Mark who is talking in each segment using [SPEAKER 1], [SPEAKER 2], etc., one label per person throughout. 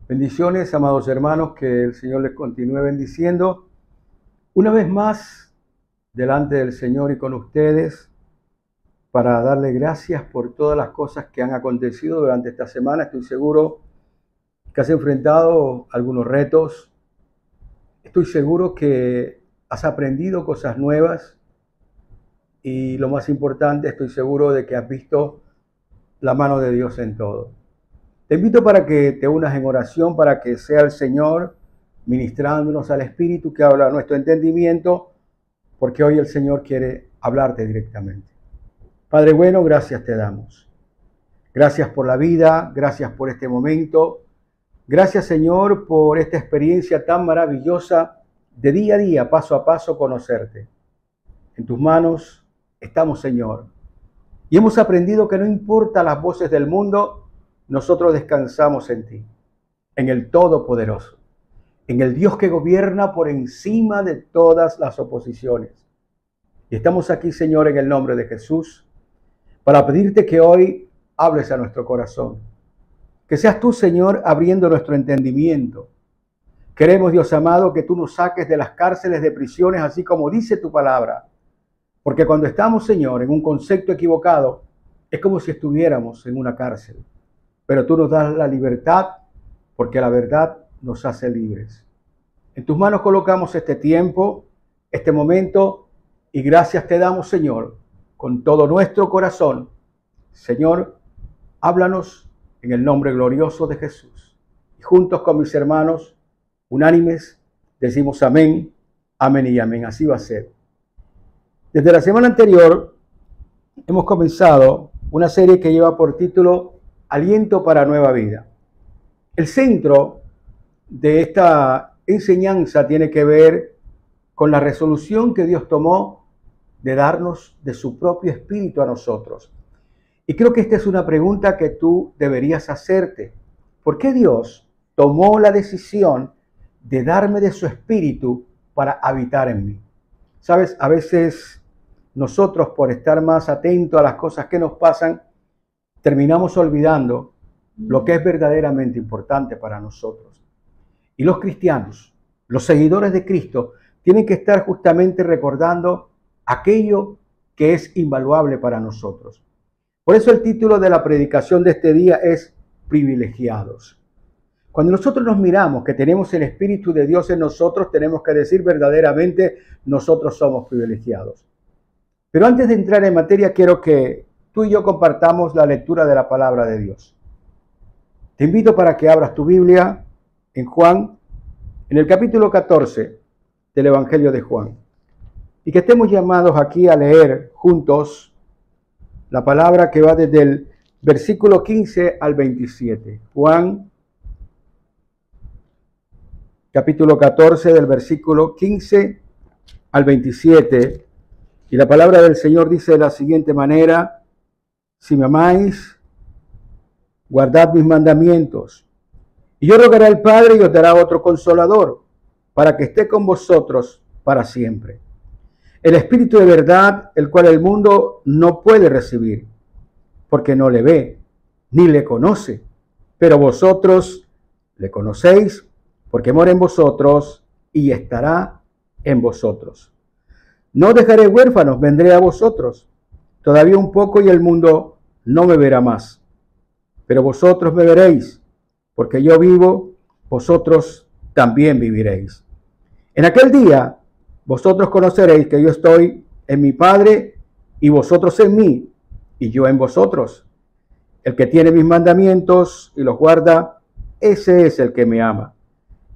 [SPEAKER 1] Bendiciones, amados hermanos, que el Señor les continúe bendiciendo. Una vez más, delante del Señor y con ustedes, para darle gracias por todas las cosas que han acontecido durante esta semana. Estoy seguro que has enfrentado algunos retos. Estoy seguro que has aprendido cosas nuevas. Y lo más importante, estoy seguro de que has visto la mano de Dios en todo. Te invito para que te unas en oración, para que sea el Señor ministrándonos al Espíritu que habla a nuestro entendimiento, porque hoy el Señor quiere hablarte directamente. Padre bueno, gracias te damos. Gracias por la vida, gracias por este momento. Gracias, Señor, por esta experiencia tan maravillosa de día a día, paso a paso, conocerte. En tus manos estamos, Señor. Y hemos aprendido que no importa las voces del mundo, nosotros descansamos en ti, en el Todopoderoso, en el Dios que gobierna por encima de todas las oposiciones. Y estamos aquí, Señor, en el nombre de Jesús, para pedirte que hoy hables a nuestro corazón. Que seas tú, Señor, abriendo nuestro entendimiento. Queremos, Dios amado, que tú nos saques de las cárceles de prisiones, así como dice tu palabra. Porque cuando estamos, Señor, en un concepto equivocado, es como si estuviéramos en una cárcel. Pero tú nos das la libertad, porque la verdad nos hace libres. En tus manos colocamos este tiempo, este momento, y gracias te damos, Señor, con todo nuestro corazón. Señor, háblanos en el nombre glorioso de Jesús. Y juntos con mis hermanos, unánimes, decimos amén, amén y amén. Así va a ser. Desde la semana anterior hemos comenzado una serie que lleva por título Aliento para Nueva Vida. El centro de esta enseñanza tiene que ver con la resolución que Dios tomó de darnos de su propio espíritu a nosotros. Y creo que esta es una pregunta que tú deberías hacerte. ¿Por qué Dios tomó la decisión de darme de su espíritu para habitar en mí? Sabes, a veces nosotros, por estar más atentos a las cosas que nos pasan, terminamos olvidando lo que es verdaderamente importante para nosotros. Y los cristianos, los seguidores de Cristo, tienen que estar justamente recordando aquello que es invaluable para nosotros. Por eso el título de la predicación de este día es Privilegiados. Cuando nosotros nos miramos que tenemos el Espíritu de Dios en nosotros, tenemos que decir verdaderamente, nosotros somos privilegiados. Pero antes de entrar en materia, quiero que tú y yo compartamos la lectura de la palabra de Dios. Te invito para que abras tu Biblia en Juan, en el capítulo 14 del Evangelio de Juan. Y que estemos llamados aquí a leer juntos la palabra que va desde el versículo 15 al 27. Juan, capítulo 14 del versículo 15 al 27. Y la palabra del Señor dice de la siguiente manera: si me amáis, guardad mis mandamientos. Y yo rogaré al Padre y os dará otro consolador, para que esté con vosotros para siempre. El Espíritu de verdad, el cual el mundo no puede recibir, porque no le ve, ni le conoce. Pero vosotros le conocéis, porque mora en vosotros y estará en vosotros. No os dejaré huérfanos, vendré a vosotros. Todavía un poco y el mundo no me verá más, pero vosotros me veréis, porque yo vivo, vosotros también viviréis. En aquel día, vosotros conoceréis que yo estoy en mi Padre y vosotros en mí, y yo en vosotros. El que tiene mis mandamientos y los guarda, ese es el que me ama.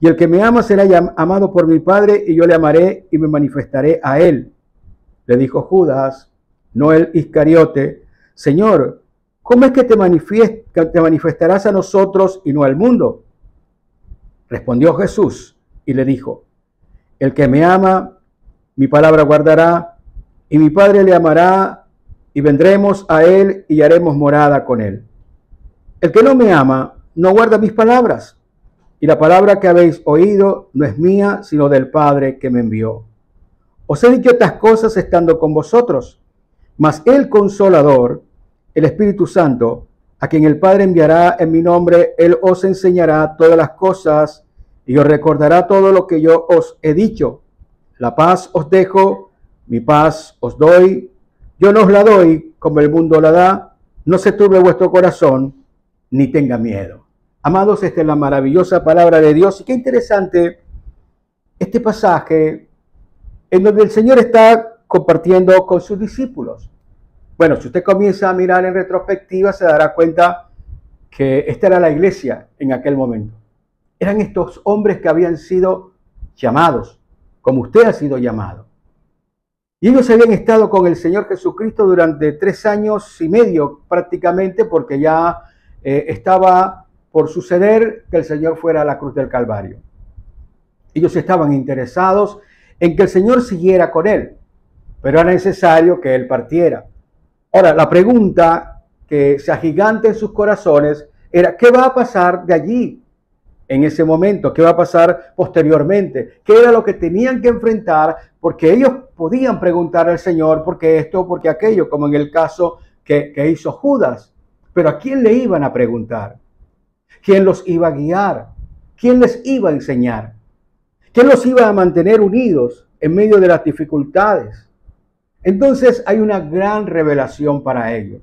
[SPEAKER 1] Y el que me ama será amado por mi Padre, y yo le amaré y me manifestaré a él. Le dijo Judas, no el Iscariote: Señor, ¿cómo es que te manifestarás a nosotros y no al mundo? Respondió Jesús y le dijo: el que me ama, mi palabra guardará, y mi Padre le amará, y vendremos a él y haremos morada con él. El que no me ama, no guarda mis palabras, y la palabra que habéis oído no es mía, sino del Padre que me envió. Os he dicho estas cosas estando con vosotros, mas el Consolador, el Espíritu Santo, a quien el Padre enviará en mi nombre. Él os enseñará todas las cosas y os recordará todo lo que yo os he dicho. La paz os dejo, mi paz os doy. Yo no os la doy como el mundo la da. No se turbe vuestro corazón, ni tenga miedo. Amados, esta es la maravillosa palabra de Dios. Y qué interesante este pasaje en donde el Señor está compartiendo con sus discípulos. Bueno, si usted comienza a mirar en retrospectiva, se dará cuenta que esta era la iglesia en aquel momento. Eran estos hombres que habían sido llamados, como usted ha sido llamado. Y ellos habían estado con el Señor Jesucristo durante 3 años y medio prácticamente, porque ya estaba por suceder que el Señor fuera a la cruz del Calvario. Ellos estaban interesados en que el Señor siguiera con él, pero era necesario que él partiera. Ahora, la pregunta que se agiganta en sus corazones era: ¿qué va a pasar de allí en ese momento? ¿Qué va a pasar posteriormente? ¿Qué era lo que tenían que enfrentar? Porque ellos podían preguntar al Señor por qué esto, por qué aquello, como en el caso que hizo Judas. Pero ¿a quién le iban a preguntar? ¿Quién los iba a guiar? ¿Quién les iba a enseñar? ¿Quién los iba a mantener unidos en medio de las dificultades? Entonces hay una gran revelación para ellos.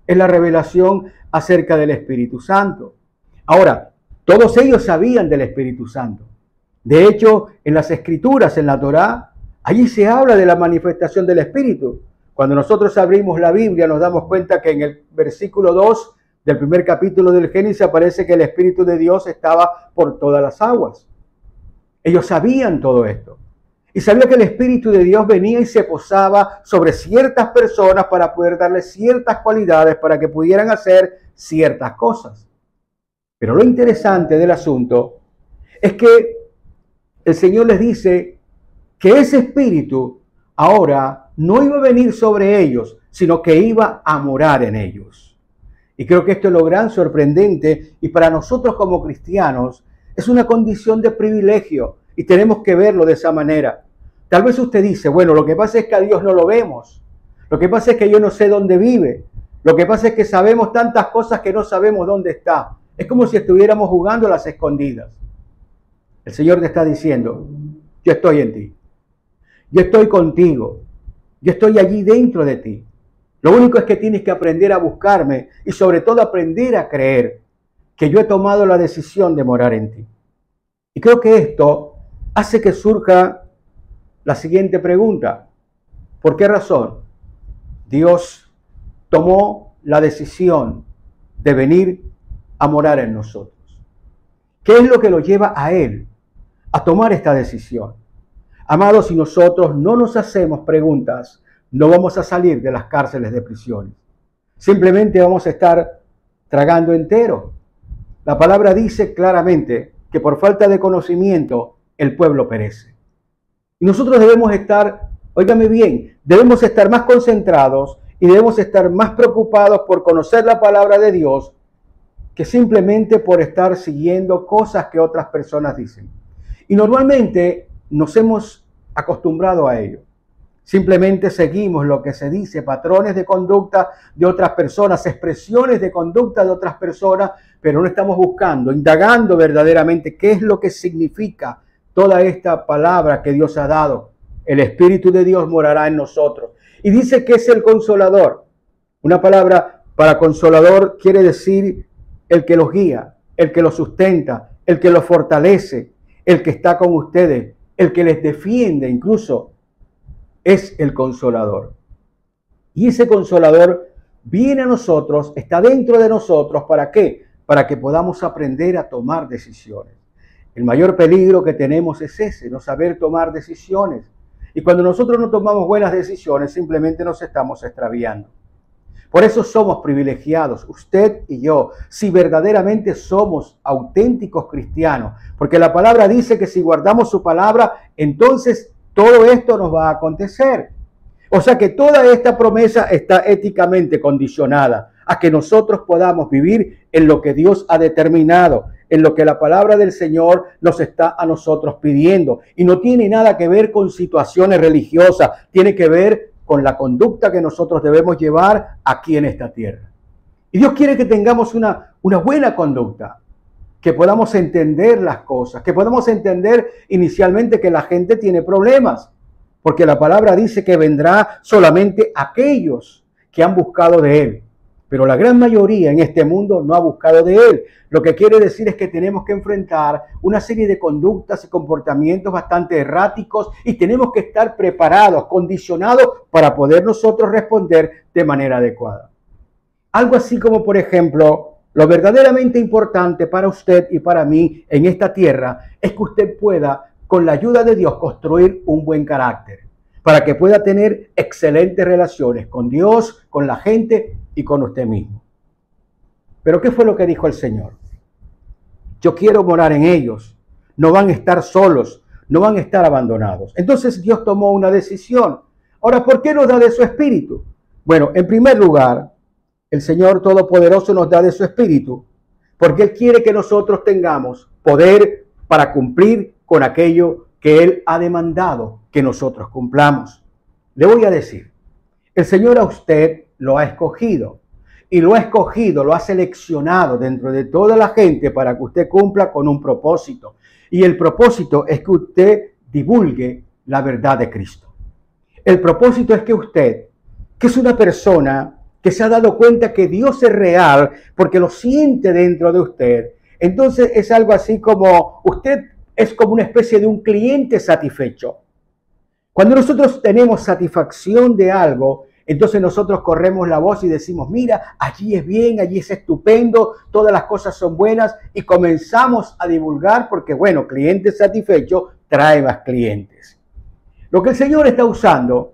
[SPEAKER 1] Es la revelación acerca del Espíritu Santo. Ahora, todos ellos sabían del Espíritu Santo. De hecho, en las Escrituras, en la Torá, allí se habla de la manifestación del Espíritu. Cuando nosotros abrimos la Biblia, nos damos cuenta que en el versículo 2 del primer capítulo del Génesis aparece que el Espíritu de Dios estaba por todas las aguas. Ellos sabían todo esto. Y sabían que el Espíritu de Dios venía y se posaba sobre ciertas personas para poder darles ciertas cualidades para que pudieran hacer ciertas cosas. Pero lo interesante del asunto es que el Señor les dice que ese Espíritu ahora no iba a venir sobre ellos, sino que iba a morar en ellos. Y creo que esto es lo gran sorprendente, y para nosotros como cristianos es una condición de privilegio y tenemos que verlo de esa manera. Tal vez usted dice: bueno, lo que pasa es que a Dios no lo vemos. Lo que pasa es que yo no sé dónde vive. Lo que pasa es que sabemos tantas cosas que no sabemos dónde está. Es como si estuviéramos jugando a las escondidas. El Señor te está diciendo: yo estoy en ti. Yo estoy contigo. Yo estoy allí dentro de ti. Lo único es que tienes que aprender a buscarme y sobre todo aprender a creer que yo he tomado la decisión de morar en ti. Y creo que esto hace que surja la siguiente pregunta: ¿por qué razón Dios tomó la decisión de venir a morar en nosotros? ¿Qué es lo que lo lleva a Él a tomar esta decisión? Amados, si nosotros no nos hacemos preguntas, no vamos a salir de las cárceles de prisiones. Simplemente vamos a estar tragando entero. La palabra dice claramente que por falta de conocimiento el pueblo perece. Y nosotros debemos estar, óigame bien, debemos estar más concentrados y debemos estar más preocupados por conocer la palabra de Dios que simplemente por estar siguiendo cosas que otras personas dicen. Y normalmente nos hemos acostumbrado a ello. Simplemente seguimos lo que se dice, patrones de conducta de otras personas, expresiones de conducta de otras personas, pero no estamos buscando, indagando verdaderamente qué es lo que significa toda esta palabra que Dios ha dado. El Espíritu de Dios morará en nosotros. Y dice que es el Consolador. Una palabra para Consolador quiere decir el que los guía, el que los sustenta, el que los fortalece, el que está con ustedes, el que les defiende incluso. Es el Consolador. Y ese Consolador viene a nosotros, está dentro de nosotros. ¿Para qué? Para que podamos aprender a tomar decisiones. El mayor peligro que tenemos es ese, no saber tomar decisiones. Y cuando nosotros no tomamos buenas decisiones, simplemente nos estamos extraviando. Por eso somos privilegiados, usted y yo, si verdaderamente somos auténticos cristianos. Porque la palabra dice que si guardamos su palabra, entonces todo esto nos va a acontecer. O sea que toda esta promesa está éticamente condicionada a que nosotros podamos vivir en lo que Dios ha determinado, en lo que la palabra del Señor nos está a nosotros pidiendo. Y no tiene nada que ver con situaciones religiosas, tiene que ver con la conducta que nosotros debemos llevar aquí en esta tierra. Y Dios quiere que tengamos una buena conducta, que podamos entender las cosas, que podamos entender inicialmente que la gente tiene problemas, porque la palabra dice que vendrá solamente aquellos que han buscado de Él. Pero la gran mayoría en este mundo no ha buscado de Él. Lo que quiere decir es que tenemos que enfrentar una serie de conductas y comportamientos bastante erráticos y tenemos que estar preparados, condicionados para poder nosotros responder de manera adecuada. Algo así como, por ejemplo, lo verdaderamente importante para usted y para mí en esta tierra es que usted pueda, con la ayuda de Dios, construir un buen carácter, para que pueda tener excelentes relaciones con Dios, con la gente y con usted mismo. Pero ¿qué fue lo que dijo el Señor? Yo quiero morar en ellos. No van a estar solos, no van a estar abandonados. Entonces Dios tomó una decisión. Ahora, ¿por qué nos da de su espíritu? Bueno, en primer lugar, el Señor Todopoderoso nos da de su espíritu porque Él quiere que nosotros tengamos poder para cumplir con aquello que Él ha demandado que nosotros cumplamos. Le voy a decir, el Señor a usted lo ha escogido y lo ha seleccionado dentro de toda la gente para que usted cumpla con un propósito. Y el propósito es que usted divulgue la verdad de Cristo. El propósito es que usted, que es una persona que se ha dado cuenta que Dios es real porque lo siente dentro de usted, entonces es algo así como usted es como una especie de un cliente satisfecho. Cuando nosotros tenemos satisfacción de algo, entonces nosotros corremos la voz y decimos, mira, allí es bien, allí es estupendo, todas las cosas son buenas y comenzamos a divulgar porque, bueno, cliente satisfecho trae más clientes. Lo que el Señor está usando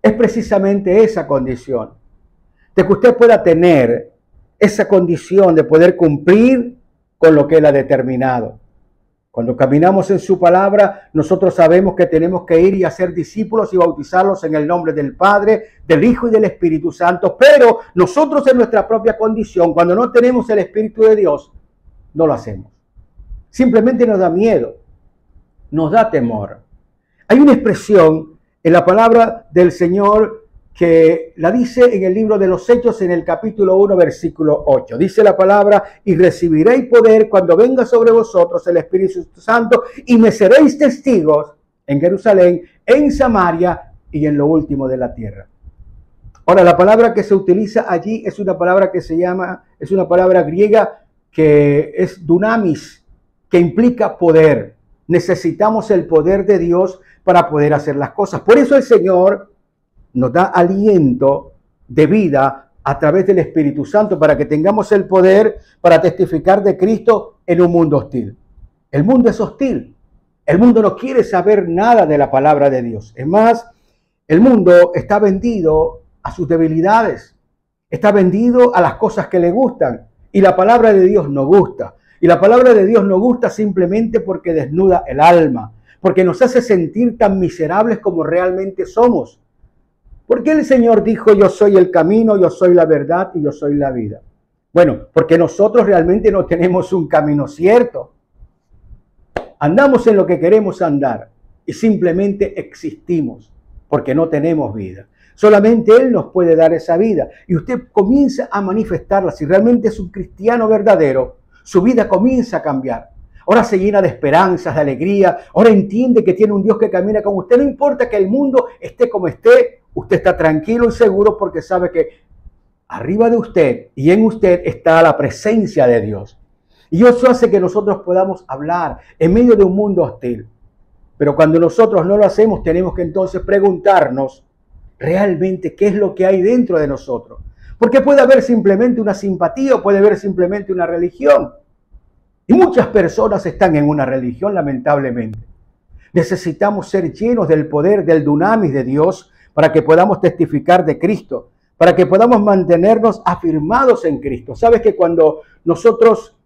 [SPEAKER 1] es precisamente esa condición, de que usted pueda tener esa condición de poder cumplir con lo que Él ha determinado. Cuando caminamos en su palabra, nosotros sabemos que tenemos que ir y hacer discípulos y bautizarlos en el nombre del Padre, del Hijo y del Espíritu Santo. Pero nosotros en nuestra propia condición, cuando no tenemos el Espíritu de Dios, no lo hacemos. Simplemente nos da miedo, nos da temor. Hay una expresión en la palabra del Señor que la dice en el libro de los Hechos en el capítulo 1, versículo 8. Dice la palabra, y recibiréis poder cuando venga sobre vosotros el Espíritu Santo y me seréis testigos en Jerusalén, en Samaria y en lo último de la tierra. Ahora, la palabra que se utiliza allí es una palabra que es una palabra griega que es dunamis, que implica poder. Necesitamos el poder de Dios para poder hacer las cosas. Por eso el Señor nos da aliento de vida a través del Espíritu Santo para que tengamos el poder para testificar de Cristo en un mundo hostil. El mundo es hostil. El mundo no quiere saber nada de la palabra de Dios. Es más, el mundo está vendido a sus debilidades. Está vendido a las cosas que le gustan. Y la palabra de Dios no gusta. Y la palabra de Dios no gusta simplemente porque desnuda el alma. Porque nos hace sentir tan miserables como realmente somos. ¿Por qué el Señor dijo, yo soy el camino, yo soy la verdad y yo soy la vida? Bueno, porque nosotros realmente no tenemos un camino cierto. Andamos en lo que queremos andar y simplemente existimos porque no tenemos vida. Solamente Él nos puede dar esa vida y usted comienza a manifestarla. Si realmente es un cristiano verdadero, su vida comienza a cambiar. Ahora se llena de esperanzas, de alegría. Ahora entiende que tiene un Dios que camina con usted. No importa que el mundo esté como esté, usted está tranquilo y seguro porque sabe que arriba de usted y en usted está la presencia de Dios. Y eso hace que nosotros podamos hablar en medio de un mundo hostil. Pero cuando nosotros no lo hacemos, tenemos que entonces preguntarnos realmente qué es lo que hay dentro de nosotros. Porque puede haber simplemente una simpatía o puede haber simplemente una religión. Y muchas personas están en una religión, lamentablemente. Necesitamos ser llenos del poder, del dunamis de Dios, para que podamos testificar de Cristo, para que podamos mantenernos afirmados en Cristo. Sabes que cuando nosotros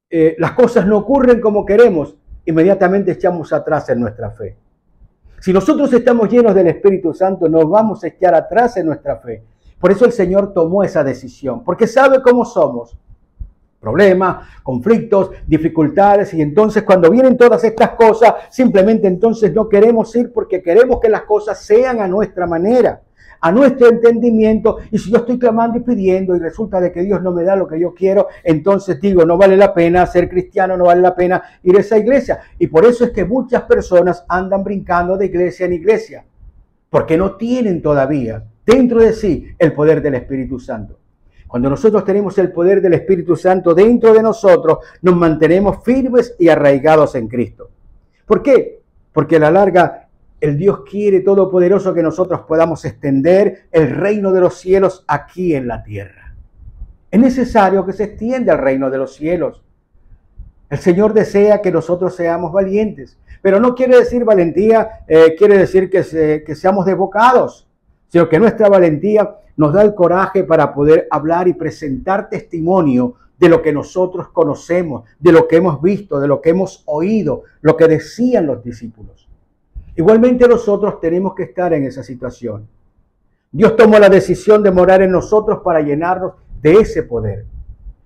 [SPEAKER 1] las cosas no ocurren como queremos, inmediatamente echamos atrás en nuestra fe. Si nosotros estamos llenos del Espíritu Santo, nos vamos a echar atrás en nuestra fe. Por eso el Señor tomó esa decisión, porque sabe cómo somos. Problemas, conflictos, dificultades, y entonces cuando vienen todas estas cosas, simplemente entonces no queremos ir porque queremos que las cosas sean a nuestra manera. a nuestro entendimiento. Y si yo estoy clamando y pidiendo y resulta de que Dios no me da lo que yo quiero, entonces digo, no vale la pena ser cristiano, no vale la pena ir a esa iglesia. Y por eso es que muchas personas andan brincando de iglesia en iglesia, porque no tienen todavía dentro de sí el poder del Espíritu Santo. Cuando nosotros tenemos el poder del Espíritu Santo dentro de nosotros, nos mantenemos firmes y arraigados en Cristo. ¿Por qué? Porque a la larga el Dios quiere todopoderoso que nosotros podamos extender el reino de los cielos aquí en la tierra. Es necesario que se extienda el reino de los cielos. El Señor desea que nosotros seamos valientes, pero no quiere decir valentía, quiere decir que seamos desbocados, sino que nuestra valentía nos da el coraje para poder hablar y presentar testimonio de lo que nosotros conocemos, de lo que hemos visto, de lo que hemos oído, lo que decían los discípulos. Igualmente nosotros tenemos que estar en esa situación. Dios tomó la decisión de morar en nosotros para llenarnos de ese poder.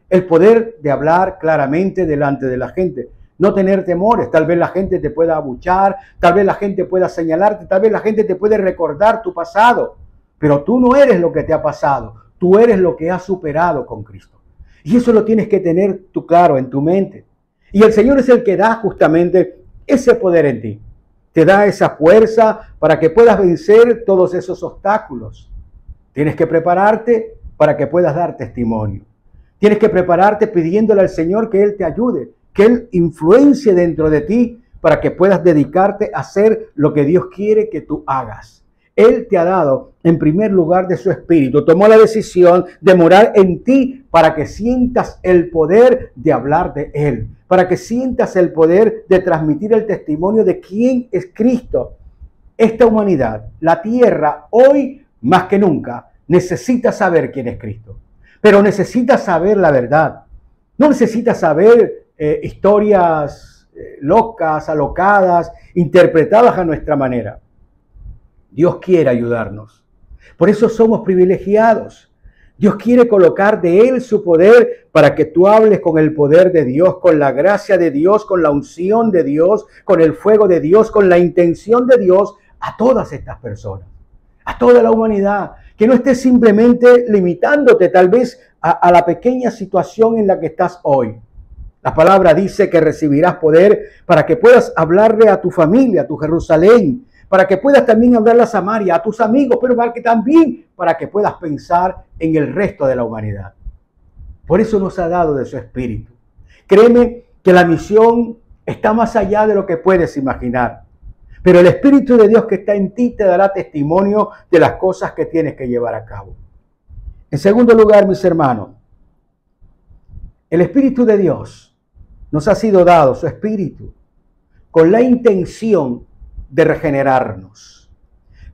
[SPEAKER 1] El poder de hablar claramente delante de la gente. No tener temores. Tal vez la gente te pueda abuchar, tal vez la gente pueda señalarte, tal vez la gente te puede recordar tu pasado. Pero tú no eres lo que te ha pasado. Tú eres lo que has superado con Cristo. Y eso lo tienes que tener tú claro en tu mente. Y el Señor es el que da justamente ese poder en ti. Te da esa fuerza para que puedas vencer todos esos obstáculos. Tienes que prepararte para que puedas dar testimonio. Tienes que prepararte pidiéndole al Señor que Él te ayude, que Él influencie dentro de ti para que puedas dedicarte a hacer lo que Dios quiere que tú hagas. Él te ha dado en primer lugar de su Espíritu. Tomó la decisión de morar en ti para que sientas el poder de hablar de Él, para que sientas el poder de transmitir el testimonio de quién es Cristo. Esta humanidad, la tierra, hoy más que nunca, necesita saber quién es Cristo. Pero necesita saber la verdad. No necesita saber historias locas, alocadas, interpretadas a nuestra manera. Dios quiere ayudarnos. Por eso somos privilegiados. Dios quiere colocar de Él su poder para que tú hables con el poder de Dios, con la gracia de Dios, con la unción de Dios, con el fuego de Dios, con la intención de Dios a todas estas personas, a toda la humanidad. Que no estés simplemente limitándote tal vez a la pequeña situación en la que estás hoy. La palabra dice que recibirás poder para que puedas hablarle a tu familia, a tu Jerusalén, para que puedas también hablarle a Samaria, a tus amigos, pero también para que puedas pensar en el resto de la humanidad. Por eso nos ha dado de su Espíritu. Créeme que la misión está más allá de lo que puedes imaginar. Pero el Espíritu de Dios que está en ti te dará testimonio de las cosas que tienes que llevar a cabo. En segundo lugar, mis hermanos, el Espíritu de Dios nos ha sido dado, su Espíritu, con la intención de regenerarnos.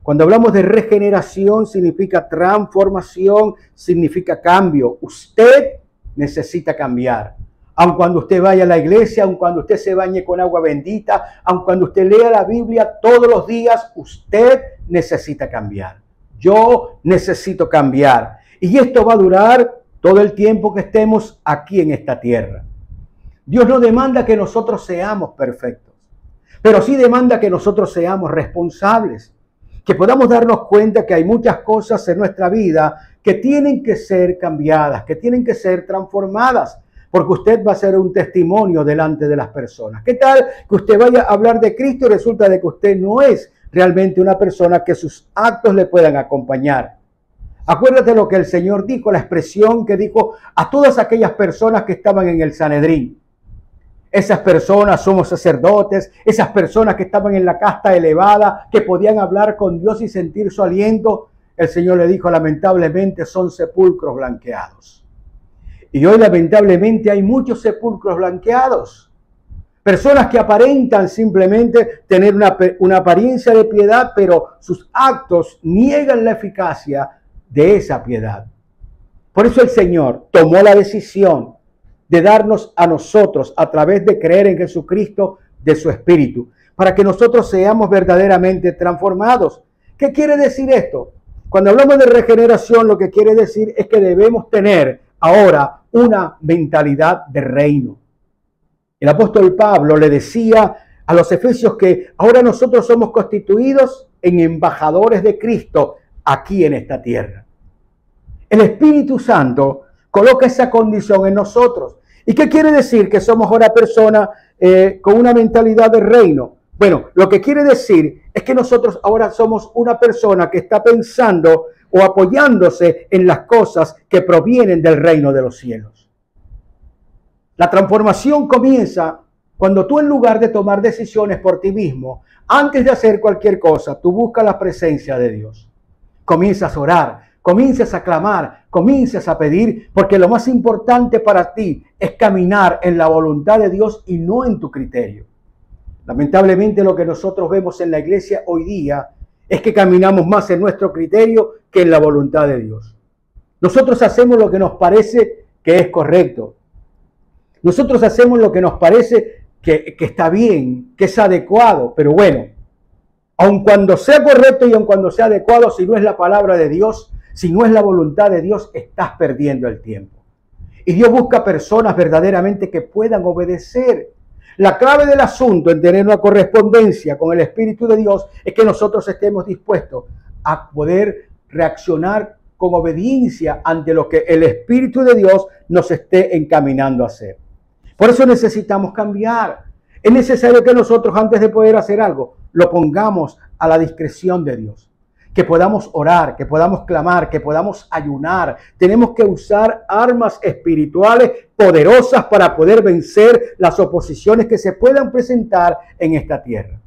[SPEAKER 1] Cuando hablamos de regeneración, significa transformación, significa cambio. Usted necesita cambiar. Aun cuando usted vaya a la iglesia, aun cuando usted se bañe con agua bendita, aun cuando usted lea la Biblia todos los días, usted necesita cambiar. Yo necesito cambiar. Y esto va a durar todo el tiempo que estemos aquí en esta tierra. Dios no demanda que nosotros seamos perfectos, pero sí demanda que nosotros seamos responsables, que podamos darnos cuenta que hay muchas cosas en nuestra vida que tienen que ser cambiadas, que tienen que ser transformadas, porque usted va a ser un testimonio delante de las personas. ¿Qué tal que usted vaya a hablar de Cristo y resulta de que usted no es realmente una persona que sus actos le puedan acompañar? Acuérdate lo que el Señor dijo, la expresión que dijo a todas aquellas personas que estaban en el Sanedrín. Esas personas somos sacerdotes, esas personas que estaban en la casta elevada, que podían hablar con Dios y sentir su aliento. El Señor le dijo, lamentablemente son sepulcros blanqueados. Y hoy lamentablemente hay muchos sepulcros blanqueados. Personas que aparentan simplemente tener una apariencia de piedad, pero sus actos niegan la eficacia de esa piedad. Por eso el Señor tomó la decisión de darnos a nosotros, a través de creer en Jesucristo, de su Espíritu, para que nosotros seamos verdaderamente transformados. ¿Qué quiere decir esto? Cuando hablamos de regeneración, lo que quiere decir es que debemos tener ahora una mentalidad de reino. El apóstol Pablo le decía a los efesios que ahora nosotros somos constituidos en embajadores de Cristo aquí en esta tierra. El Espíritu Santo coloca esa condición en nosotros. ¿Y qué quiere decir? Que somos ahora personas con una mentalidad de reino. Bueno, lo que quiere decir es que nosotros ahora somos una persona que está pensando o apoyándose en las cosas que provienen del reino de los cielos. La transformación comienza cuando tú, en lugar de tomar decisiones por ti mismo, antes de hacer cualquier cosa, tú buscas la presencia de Dios. Comienzas a orar, comienzas a clamar, comienzas a pedir, porque lo más importante para ti es caminar en la voluntad de Dios y no en tu criterio. Lamentablemente, lo que nosotros vemos en la iglesia hoy día es que caminamos más en nuestro criterio que en la voluntad de Dios. Nosotros hacemos lo que nos parece que es correcto. Nosotros hacemos lo que nos parece que está bien, que es adecuado, pero bueno, aun cuando sea correcto y aun cuando sea adecuado, si no es la palabra de Dios, si no es la voluntad de Dios, estás perdiendo el tiempo. Y Dios busca personas verdaderamente que puedan obedecer. La clave del asunto en tener una correspondencia con el Espíritu de Dios es que nosotros estemos dispuestos a poder reaccionar con obediencia ante lo que el Espíritu de Dios nos esté encaminando a hacer. Por eso necesitamos cambiar. Es necesario que nosotros, antes de poder hacer algo, lo pongamos a la discreción de Dios. Que podamos orar, que podamos clamar, que podamos ayunar. Tenemos que usar armas espirituales poderosas para poder vencer las oposiciones que se puedan presentar en esta tierra.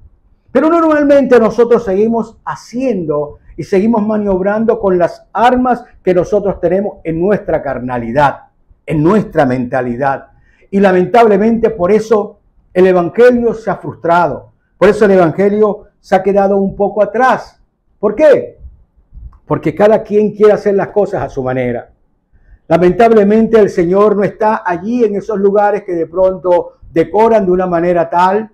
[SPEAKER 1] Pero normalmente nosotros seguimos haciendo y seguimos maniobrando con las armas que nosotros tenemos en nuestra carnalidad, en nuestra mentalidad. Y lamentablemente por eso el Evangelio se ha frustrado. Por eso el Evangelio se ha quedado un poco atrás. ¿Por qué? Porque cada quien quiere hacer las cosas a su manera. Lamentablemente el Señor no está allí en esos lugares que de pronto decoran de una manera tal,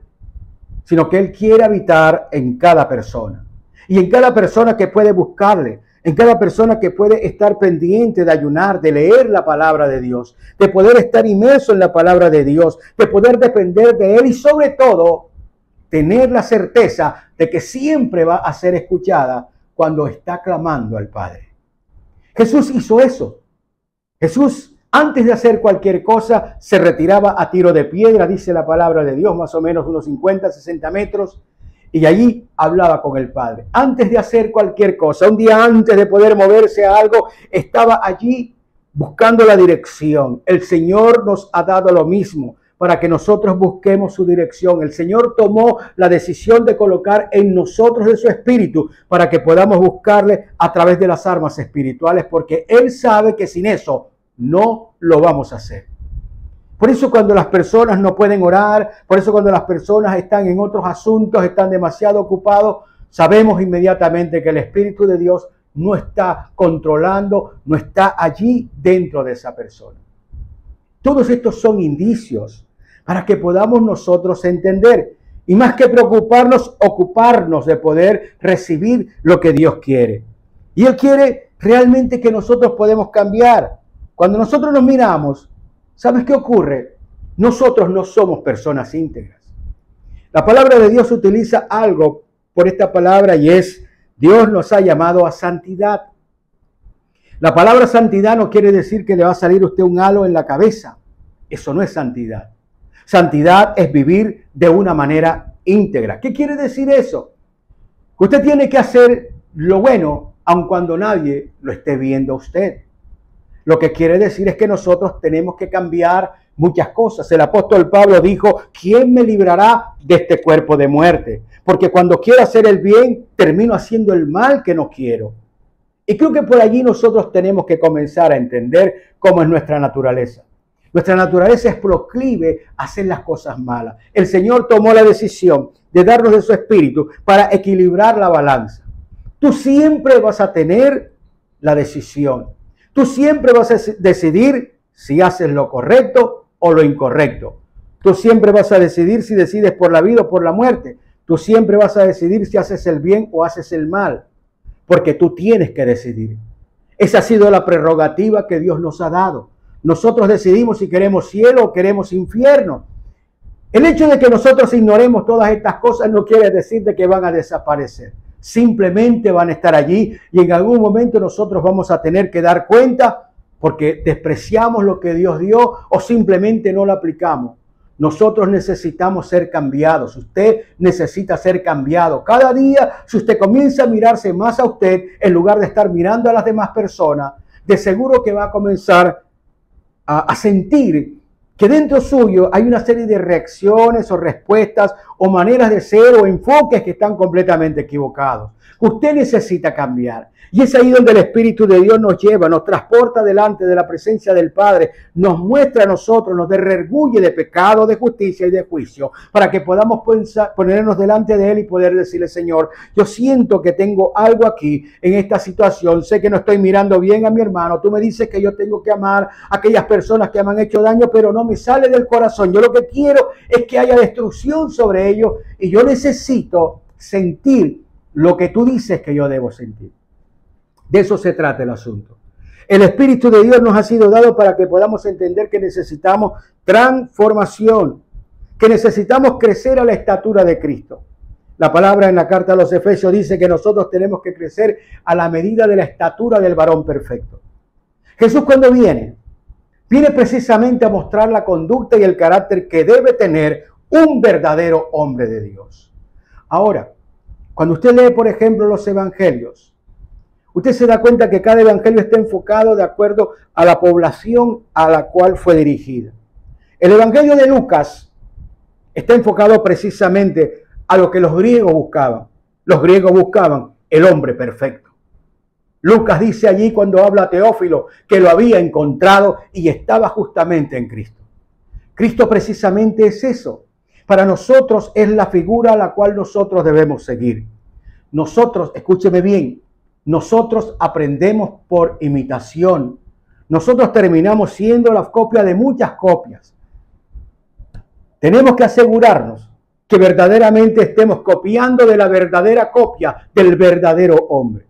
[SPEAKER 1] sino que Él quiere habitar en cada persona. Y en cada persona que puede buscarle, en cada persona que puede estar pendiente de ayunar, de leer la palabra de Dios, de poder estar inmerso en la palabra de Dios, de poder depender de Él y sobre todo tener la certeza de que siempre va a ser escuchada cuando está clamando al Padre. Jesús hizo eso. Jesús, antes de hacer cualquier cosa, se retiraba a tiro de piedra, dice la palabra de Dios, más o menos unos 50, 60 metros, y allí hablaba con el Padre. Antes de hacer cualquier cosa, un día antes de poder moverse a algo, estaba allí buscando la dirección. El Señor nos ha dado lo mismo para que nosotros busquemos su dirección. El Señor tomó la decisión de colocar en nosotros de su Espíritu para que podamos buscarle a través de las armas espirituales, porque Él sabe que sin eso no lo vamos a hacer. Por eso cuando las personas no pueden orar, por eso cuando las personas están en otros asuntos, están demasiado ocupados, sabemos inmediatamente que el Espíritu de Dios no está controlando, no está allí dentro de esa persona. Todos estos son indicios para que podamos nosotros entender y más que preocuparnos, ocuparnos de poder recibir lo que Dios quiere. Y Él quiere realmente que nosotros podemos cambiar. Cuando nosotros nos miramos, ¿sabes qué ocurre? Nosotros no somos personas íntegras. La palabra de Dios utiliza algo por esta palabra y es: Dios nos ha llamado a santidad. La palabra santidad no quiere decir que le va a salir a usted un halo en la cabeza. Eso no es santidad. Santidad es vivir de una manera íntegra. ¿Qué quiere decir eso? Que usted tiene que hacer lo bueno aun cuando nadie lo esté viendo a usted. Lo que quiere decir es que nosotros tenemos que cambiar muchas cosas. El apóstol Pablo dijo: ¿quién me librará de este cuerpo de muerte? Porque cuando quiero hacer el bien, termino haciendo el mal que no quiero. Y creo que por allí nosotros tenemos que comenzar a entender cómo es nuestra naturaleza. Nuestra naturaleza es proclive a hacer las cosas malas. El Señor tomó la decisión de darnos de su Espíritu para equilibrar la balanza. Tú siempre vas a tener la decisión. Tú siempre vas a decidir si haces lo correcto o lo incorrecto. Tú siempre vas a decidir si decides por la vida o por la muerte. Tú siempre vas a decidir si haces el bien o haces el mal. Porque tú tienes que decidir. Esa ha sido la prerrogativa que Dios nos ha dado. Nosotros decidimos si queremos cielo o queremos infierno. El hecho de que nosotros ignoremos todas estas cosas no quiere decir de que van a desaparecer. simplemente van a estar allí y en algún momento nosotros vamos a tener que dar cuenta porque despreciamos lo que Dios dio o simplemente no lo aplicamos. Nosotros necesitamos ser cambiados. Usted necesita ser cambiado. Cada día, si usted comienza a mirarse más a usted en lugar de estar mirando a las demás personas, de seguro que va a comenzar a sentir que dentro suyo hay una serie de reacciones o respuestas o maneras de ser o enfoques que están completamente equivocados. Usted necesita cambiar. Y es ahí donde el Espíritu de Dios nos lleva, nos transporta delante de la presencia del Padre, nos muestra a nosotros, nos derreguye de pecado, de justicia y de juicio, para que podamos ponernos delante de Él y poder decirle, Señor, yo siento que tengo algo aquí en esta situación, sé que no estoy mirando bien a mi hermano, tú me dices que yo tengo que amar a aquellas personas que me han hecho daño, pero no me sale del corazón. Yo lo que quiero es que haya destrucción sobre ellos y yo necesito sentir lo que tú dices que yo debo sentir. De eso se trata el asunto. El Espíritu de Dios nos ha sido dado para que podamos entender que necesitamos transformación, que necesitamos crecer a la estatura de Cristo. La palabra en la carta a los Efesios dice que nosotros tenemos que crecer a la medida de la estatura del varón perfecto. Jesús cuando viene precisamente a mostrar la conducta y el carácter que debe tener un verdadero hombre de Dios. Ahora, cuando usted lee, por ejemplo, los evangelios, usted se da cuenta que cada evangelio está enfocado de acuerdo a la población a la cual fue dirigida. El evangelio de Lucas está enfocado precisamente a lo que los griegos buscaban. Los griegos buscaban el hombre perfecto. Lucas dice allí cuando habla a Teófilo que lo había encontrado y estaba justamente en Cristo. Cristo precisamente es eso. Para nosotros es la figura a la cual nosotros debemos seguir. Nosotros, escúcheme bien, nosotros aprendemos por imitación. Nosotros terminamos siendo la copia de muchas copias. Tenemos que asegurarnos que verdaderamente estemos copiando de la verdadera copia del verdadero hombre.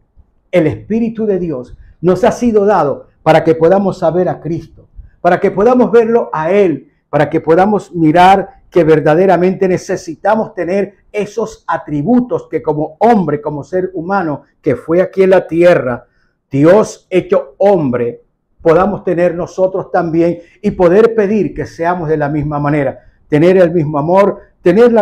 [SPEAKER 1] El Espíritu de Dios nos ha sido dado para que podamos saber a Cristo, para que podamos verlo a Él, para que podamos mirar que verdaderamente necesitamos tener esos atributos que como hombre, como ser humano que fue aquí en la tierra, Dios hecho hombre, podamos tener nosotros también y poder pedir que seamos de la misma manera, tener el mismo amor, tener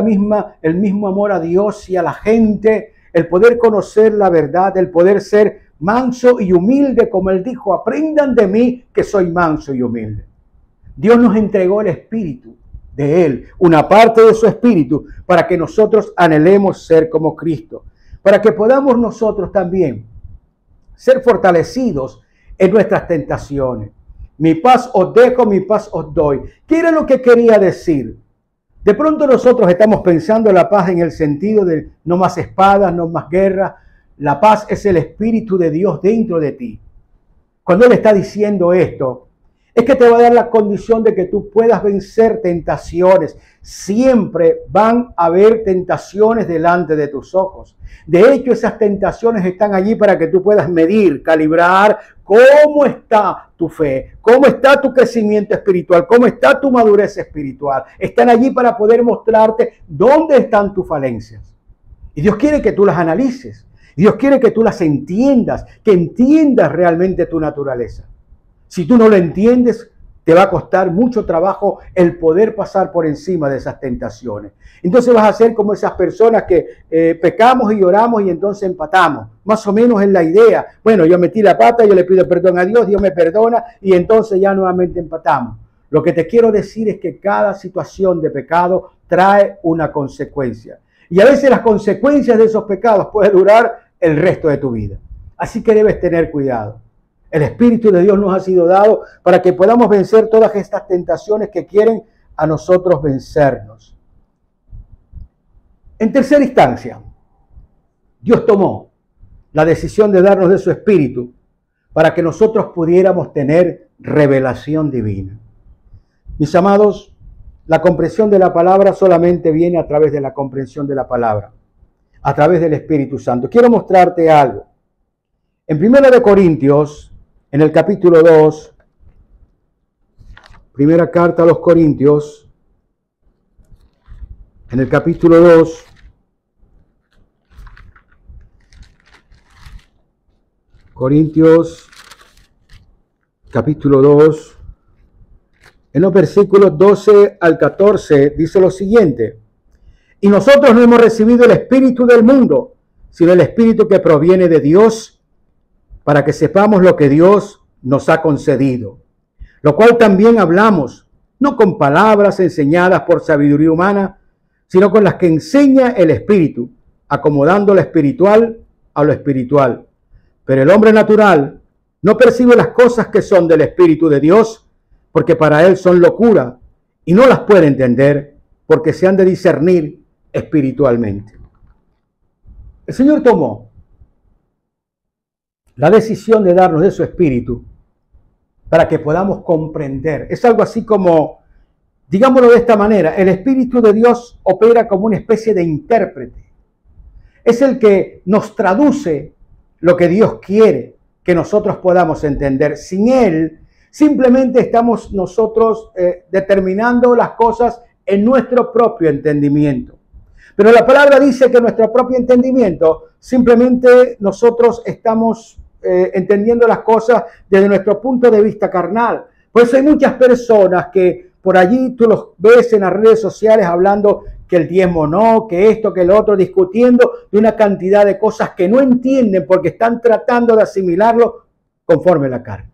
[SPEAKER 1] el mismo amor a Dios y a la gente, el poder conocer la verdad, el poder ser manso y humilde, como Él dijo, aprendan de mí que soy manso y humilde. Dios nos entregó el Espíritu de Él, una parte de su Espíritu, para que nosotros anhelemos ser como Cristo, para que podamos nosotros también ser fortalecidos en nuestras tentaciones. Mi paz os dejo, mi paz os doy. ¿Qué era lo que quería decir? De pronto nosotros estamos pensando en la paz en el sentido de no más espadas, no más guerra. La paz es el Espíritu de Dios dentro de ti. Cuando Él está diciendo esto, es que te va a dar la condición de que tú puedas vencer tentaciones. Siempre van a haber tentaciones delante de tus ojos. De hecho, esas tentaciones están allí para que tú puedas medir, calibrar cómo está tu fe, cómo está tu crecimiento espiritual, cómo está tu madurez espiritual. Están allí para poder mostrarte dónde están tus falencias. Y Dios quiere que tú las analices. Dios quiere que tú las entiendas, que entiendas realmente tu naturaleza. Si tú no lo entiendes, te va a costar mucho trabajo el poder pasar por encima de esas tentaciones. Entonces vas a ser como esas personas que pecamos y oramos y entonces empatamos. Más o menos es la idea. Bueno, yo metí la pata, yo le pido perdón a Dios, Dios me perdona y entonces ya nuevamente empatamos. Lo que te quiero decir es que cada situación de pecado trae una consecuencia. Y a veces las consecuencias de esos pecados pueden durar el resto de tu vida. Así que debes tener cuidado. El Espíritu de Dios nos ha sido dado para que podamos vencer todas estas tentaciones que quieren a nosotros vencernos. En tercera instancia, Dios tomó la decisión de darnos de su Espíritu para que nosotros pudiéramos tener revelación divina. Mis amados, la comprensión de la palabra solamente viene a través de la comprensión de la palabra, a través del Espíritu Santo. Quiero mostrarte algo. En 1 Corintios, en el capítulo 2, primera carta a los Corintios, en el capítulo 2, Corintios capítulo 2, en los versículos 12 al 14, dice lo siguiente: y nosotros no hemos recibido el espíritu del mundo, sino el espíritu que proviene de Dios, para que sepamos lo que Dios nos ha concedido, lo cual también hablamos, no con palabras enseñadas por sabiduría humana, sino con las que enseña el Espíritu, acomodando lo espiritual a lo espiritual. Pero el hombre natural no percibe las cosas que son del Espíritu de Dios, porque para él son locura, y no las puede entender, porque se han de discernir espiritualmente. El Señor tomó la decisión de darnos de su Espíritu para que podamos comprender. Es algo así como, digámoslo de esta manera, el Espíritu de Dios opera como una especie de intérprete. Es el que nos traduce lo que Dios quiere que nosotros podamos entender. Sin Él, simplemente estamos nosotros determinando las cosas en nuestro propio entendimiento. Pero la palabra dice que nuestro propio entendimiento, simplemente nosotros estamos entendiendo las cosas desde nuestro punto de vista carnal. Por eso hay muchas personas que por allí tú los ves en las redes sociales hablando que el diezmo no, que esto, que lo otro, discutiendo de una cantidad de cosas que no entienden porque están tratando de asimilarlo conforme la carne.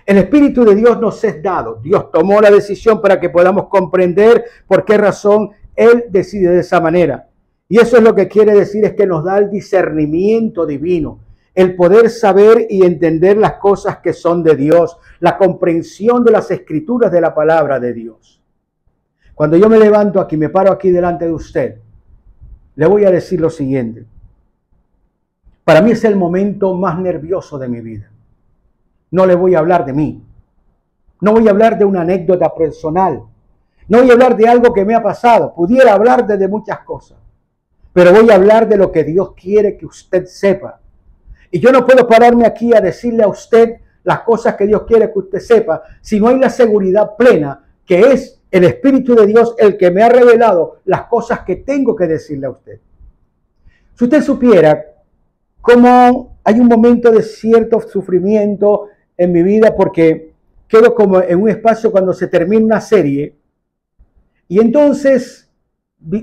[SPEAKER 1] El Espíritu de Dios nos es dado. Dios tomó la decisión para que podamos comprender por qué razón Él decide de esa manera. Y eso es lo que quiere decir, es que nos da el discernimiento divino, el poder saber y entender las cosas que son de Dios, la comprensión de las escrituras de la palabra de Dios. Cuando yo me levanto aquí, me paro aquí delante de usted, le voy a decir lo siguiente. Para mí es el momento más nervioso de mi vida. No le voy a hablar de mí. No voy a hablar de una anécdota personal. No voy a hablar de algo que me ha pasado. Pudiera hablar de muchas cosas. Pero voy a hablar de lo que Dios quiere que usted sepa. Y yo no puedo pararme aquí a decirle a usted las cosas que Dios quiere que usted sepa si no hay la seguridad plena que es el Espíritu de Dios el que me ha revelado las cosas que tengo que decirle a usted. Si usted supiera cómo hay un momento de cierto sufrimiento en mi vida porque quedo como en un espacio cuando se termina una serie y entonces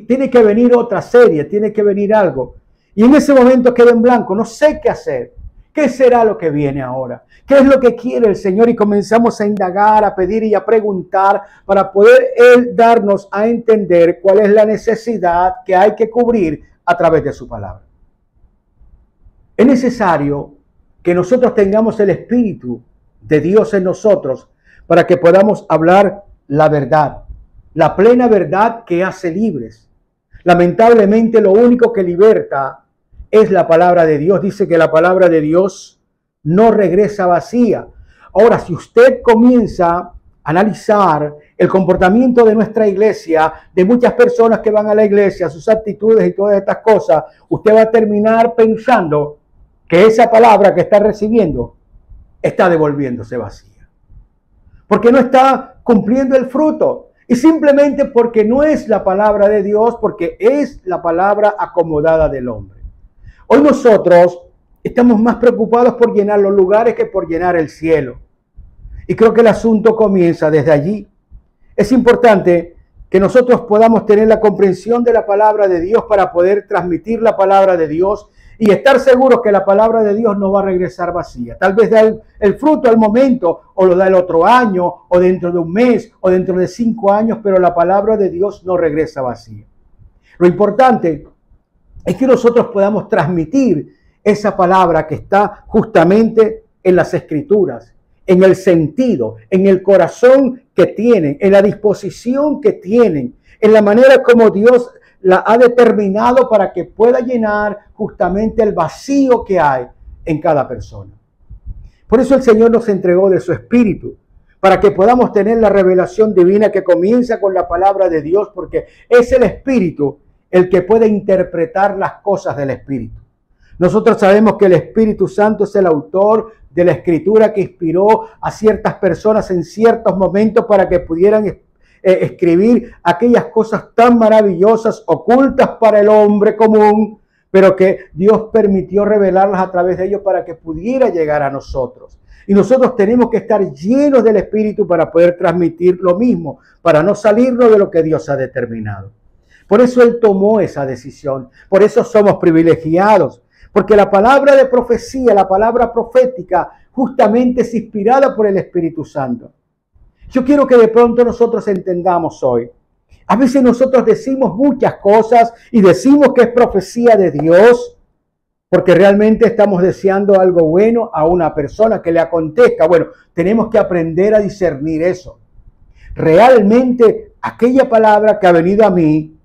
[SPEAKER 1] tiene que venir otra serie, tiene que venir algo. Y en ese momento quedo en blanco, no sé qué hacer. ¿Qué será lo que viene ahora? ¿Qué es lo que quiere el Señor? Y comenzamos a indagar, a pedir y a preguntar para poder Él darnos a entender cuál es la necesidad que hay que cubrir a través de su palabra. Es necesario que nosotros tengamos el Espíritu de Dios en nosotros para que podamos hablar la verdad, la plena verdad que hace libres. Lamentablemente lo único que liberta es la palabra de Dios. Dice que la palabra de Dios no regresa vacía. Ahora, si usted comienza a analizar el comportamiento de nuestra iglesia, de muchas personas que van a la iglesia, sus actitudes y todas estas cosas, usted va a terminar pensando que esa palabra que está recibiendo está devolviéndose vacía. Porque no está cumpliendo el fruto. Y simplemente porque no es la palabra de Dios, porque es la palabra acomodada del hombre. Hoy nosotros estamos más preocupados por llenar los lugares que por llenar el cielo. Y creo que el asunto comienza desde allí. Es importante que nosotros podamos tener la comprensión de la palabra de Dios para poder transmitir la palabra de Dios y estar seguros que la palabra de Dios no va a regresar vacía. Tal vez da el fruto al momento, o lo da el otro año, o dentro de un mes, o dentro de 5 años, pero la palabra de Dios no regresa vacía. Lo importante es que nosotros podamos transmitir esa palabra que está justamente en las Escrituras, en el sentido, en el corazón que tienen, en la disposición que tienen, en la manera como Dios la ha determinado para que pueda llenar justamente el vacío que hay en cada persona. Por eso el Señor nos entregó de su Espíritu, para que podamos tener la revelación divina que comienza con la palabra de Dios, porque es el Espíritu el que puede interpretar las cosas del Espíritu. Nosotros sabemos que el Espíritu Santo es el autor de la Escritura que inspiró a ciertas personas en ciertos momentos para que pudieran escribir aquellas cosas tan maravillosas, ocultas para el hombre común, pero que Dios permitió revelarlas a través de ellos para que pudiera llegar a nosotros. Y nosotros tenemos que estar llenos del Espíritu para poder transmitir lo mismo, para no salirnos de lo que Dios ha determinado. Por eso Él tomó esa decisión, por eso somos privilegiados, porque la palabra de profecía, la palabra profética, justamente es inspirada por el Espíritu Santo. Yo quiero que de pronto nosotros entendamos hoy. A veces nosotros decimos muchas cosas y decimos que es profecía de Dios porque realmente estamos deseando algo bueno a una persona que le acontezca. Bueno, tenemos que aprender a discernir eso. Realmente aquella palabra que ha venido a mí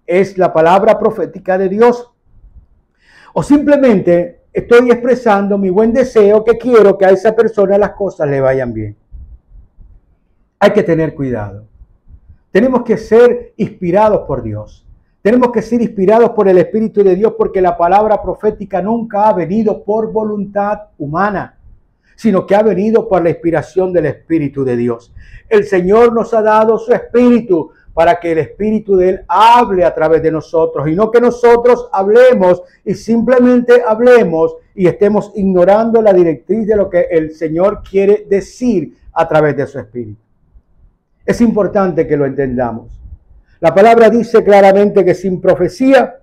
[SPEAKER 1] es la palabra profética de Dios. O simplemente estoy expresando mi buen deseo que quiero que a esa persona las cosas le vayan bien. Hay que tener cuidado. Tenemos que ser inspirados por Dios. Tenemos que ser inspirados por el Espíritu de Dios porque la palabra profética nunca ha venido por voluntad humana, sino que ha venido por la inspiración del Espíritu de Dios. El Señor nos ha dado su Espíritu para que el Espíritu de Él hable a través de nosotros y no que nosotros hablemos y simplemente hablemos y estemos ignorando la directriz de lo que el Señor quiere decir a través de su Espíritu. Es importante que lo entendamos. La palabra dice claramente que sin profecía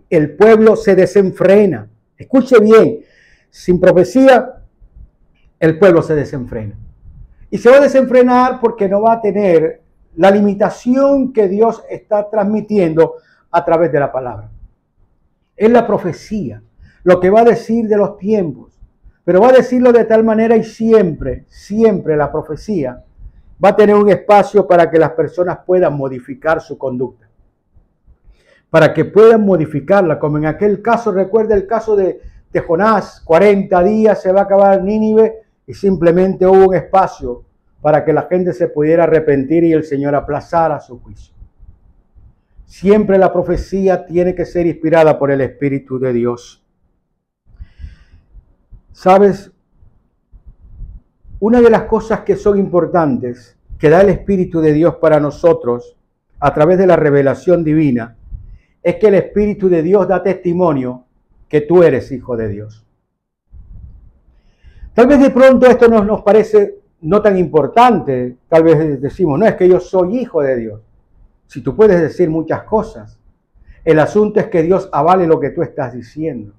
[SPEAKER 1] el pueblo se desenfrena. Escuche bien, sin profecía el pueblo se desenfrena. Y se va a desenfrenar porque no va a tener la limitación que Dios está transmitiendo a través de la palabra. Es la profecía, lo que va a decir de los tiempos, pero va a decirlo de tal manera y siempre la profecía va a tener un espacio para que las personas puedan modificar su conducta, para que puedan modificarla, como en aquel caso, recuerda el caso de Jonás, 40 días se va a acabar Nínive y simplemente hubo un espacio para que la gente se pudiera arrepentir y el Señor aplazara su juicio. Siempre la profecía tiene que ser inspirada por el Espíritu de Dios. ¿Sabes? Una de las cosas que son importantes que da el Espíritu de Dios para nosotros a través de la revelación divina es que el Espíritu de Dios da testimonio que tú eres hijo de Dios. Tal vez de pronto esto nos parece no tan importante, tal vez decimos, no, es que yo soy hijo de Dios. Si tú puedes decir muchas cosas, el asunto es que Dios avale lo que tú estás diciendo.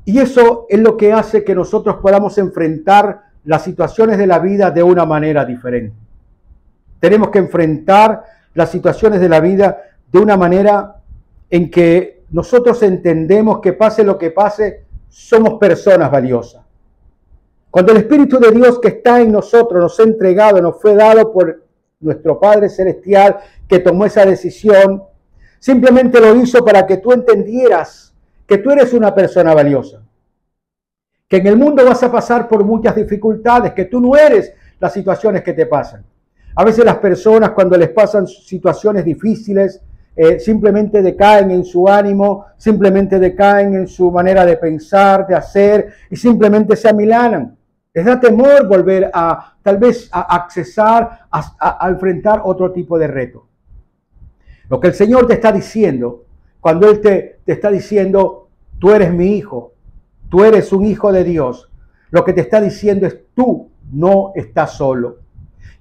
[SPEAKER 1] Y eso es lo que hace que nosotros podamos enfrentar las situaciones de la vida de una manera diferente. Tenemos que enfrentar las situaciones de la vida de una manera en que nosotros entendemos que pase lo que pase, somos personas valiosas. Cuando el Espíritu de Dios que está en nosotros nos ha entregado, nos fue dado por nuestro Padre Celestial que tomó esa decisión, simplemente lo hizo para que tú entendieras que tú eres una persona valiosa, que en el mundo vas a pasar por muchas dificultades, que tú no eres las situaciones que te pasan. A veces las personas cuando les pasan situaciones difíciles, simplemente decaen en su ánimo, simplemente decaen en su manera de pensar, de hacer y simplemente se amilanan. Les da temor volver a tal vez a accesar, a enfrentar otro tipo de reto. Lo que el Señor te está diciendo, cuando Él te está diciendo, tú eres mi hijo, tú eres un hijo de Dios, lo que te está diciendo es, tú no estás solo.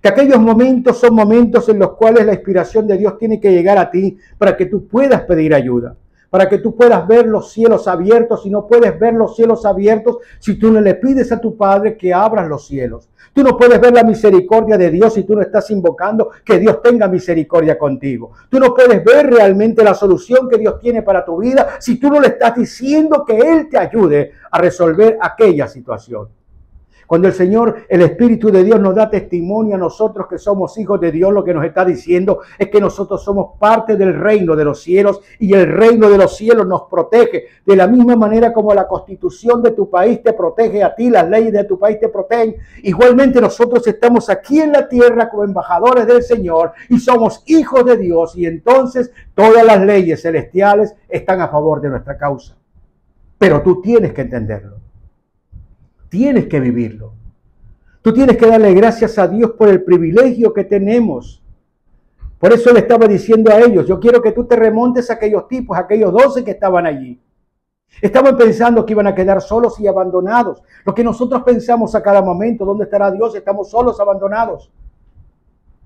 [SPEAKER 1] Que aquellos momentos son momentos en los cuales la inspiración de Dios tiene que llegar a ti para que tú puedas pedir ayuda, para que tú puedas ver los cielos abiertos. Y no puedes ver los cielos abiertos si tú no le pides a tu Padre que abra los cielos. Tú no puedes ver la misericordia de Dios si tú no estás invocando que Dios tenga misericordia contigo. Tú no puedes ver realmente la solución que Dios tiene para tu vida si tú no le estás diciendo que Él te ayude a resolver aquella situación. Cuando el Señor, el Espíritu de Dios nos da testimonio a nosotros que somos hijos de Dios, lo que nos está diciendo es que nosotros somos parte del reino de los cielos y el reino de los cielos nos protege. De la misma manera como la constitución de tu país te protege a ti, las leyes de tu país te protegen. Igualmente nosotros estamos aquí en la tierra como embajadores del Señor y somos hijos de Dios y entonces todas las leyes celestiales están a favor de nuestra causa. Pero tú tienes que entenderlo. Tienes que vivirlo. Tú tienes que darle gracias a Dios por el privilegio que tenemos Por eso le estaba diciendo a ellos, yo quiero que tú te remontes a aquellos tipos, a aquellos 12 que estaban allí. Estaban pensando que iban a quedar solos y abandonados. Lo que nosotros pensamos a cada momento, ¿dónde estará Dios? Estamos solos, abandonados.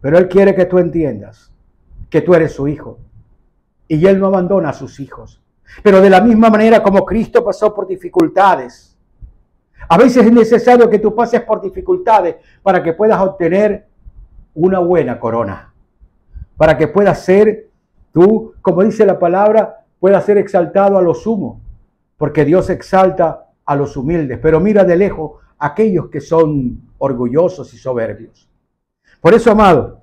[SPEAKER 1] Pero Él quiere que tú entiendas que tú eres su hijo. Y Él no abandona a sus hijos. Pero de la misma manera como Cristo pasó por dificultades, a veces es necesario que tú pases por dificultades para que puedas obtener una buena corona. Para que puedas ser tú, como dice la palabra, puedas ser exaltado a lo sumo. Porque Dios exalta a los humildes, pero mira de lejos a aquellos que son orgullosos y soberbios. Por eso, amado,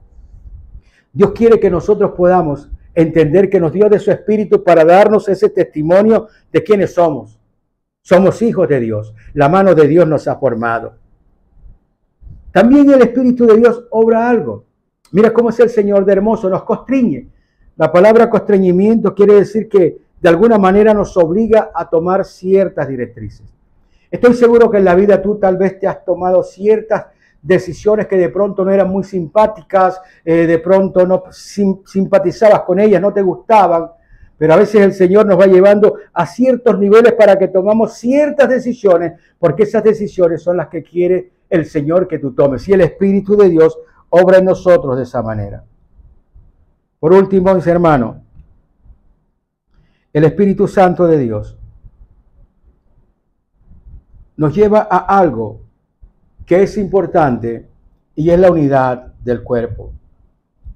[SPEAKER 1] Dios quiere que nosotros podamos entender que nos dio de su Espíritu para darnos ese testimonio de quiénes somos. Somos hijos de Dios. La mano de Dios nos ha formado. También el Espíritu de Dios obra algo. Mira cómo es el Señor de hermoso, nos constriñe. La palabra constreñimiento quiere decir que de alguna manera nos obliga a tomar ciertas directrices. Estoy seguro que en la vida tú tal vez te has tomado ciertas decisiones que de pronto no eran muy simpáticas, de pronto no simpatizabas con ellas, no te gustaban, pero a veces el Señor nos va llevando a ciertos niveles para que tomamos ciertas decisiones, porque esas decisiones son las que quiere el Señor que tú tomes. Y el Espíritu de Dios obra en nosotros de esa manera. Por último, mis hermanos, el Espíritu Santo de Dios nos lleva a algo que es importante y es la unidad del cuerpo.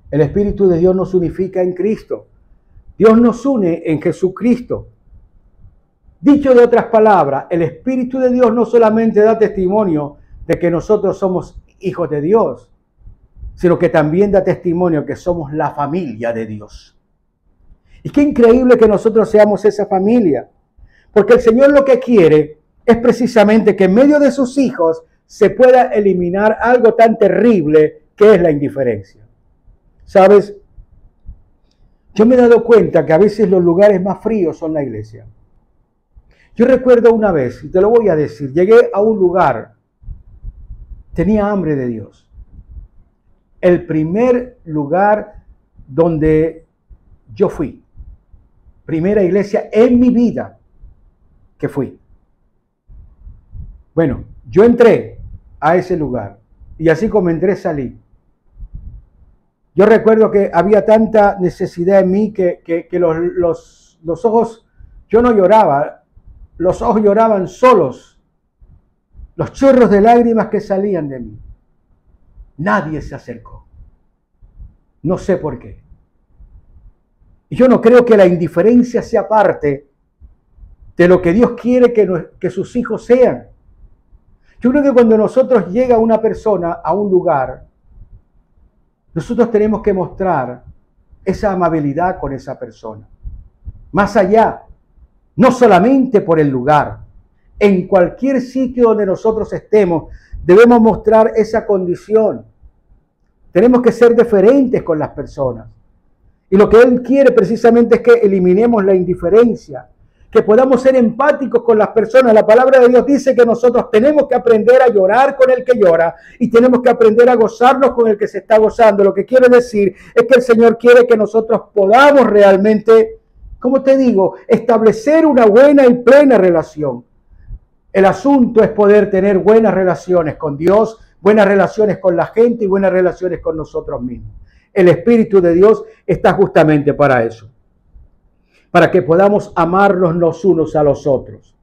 [SPEAKER 1] El Espíritu de Dios nos unifica en Cristo. Dios nos une en Jesucristo. Dicho de otras palabras, el Espíritu de Dios no solamente da testimonio de que nosotros somos hijos de Dios, sino que también da testimonio que somos la familia de Dios. Y qué increíble que nosotros seamos esa familia, porque el Señor lo que quiere es precisamente que en medio de sus hijos se pueda eliminar algo tan terrible que es la indiferencia. ¿Sabes? Yo me he dado cuenta que a veces los lugares más fríos son la iglesia. Yo recuerdo una vez, y te lo voy a decir, llegué a un lugar, tenía hambre de Dios. El primer lugar donde yo fui, primera iglesia en mi vida que fui. Bueno, yo entré a ese lugar y así como entré salí. Yo recuerdo que había tanta necesidad en mí que los ojos, yo no lloraba, los ojos lloraban solos, los chorros de lágrimas que salían de mí. Nadie se acercó. No sé por qué. Y yo no creo que la indiferencia sea parte de lo que Dios quiere que sus hijos sean. Yo creo que cuando nosotros llega una persona a un lugar, nosotros tenemos que mostrar esa amabilidad con esa persona. Más allá, no solamente por el lugar, en cualquier sitio donde nosotros estemos, debemos mostrar esa condición. Tenemos que ser deferentes con las personas. Y lo que Él quiere precisamente es que eliminemos la indiferencia, que podamos ser empáticos con las personas. La palabra de Dios dice que nosotros tenemos que aprender a llorar con el que llora y tenemos que aprender a gozarnos con el que se está gozando. Lo que quiere decir es que el Señor quiere que nosotros podamos realmente, como te digo, establecer una buena y plena relación. El asunto es poder tener buenas relaciones con Dios, buenas relaciones con la gente y buenas relaciones con nosotros mismos. El Espíritu de Dios está justamente para eso, para que podamos amarnos los unos a los otros.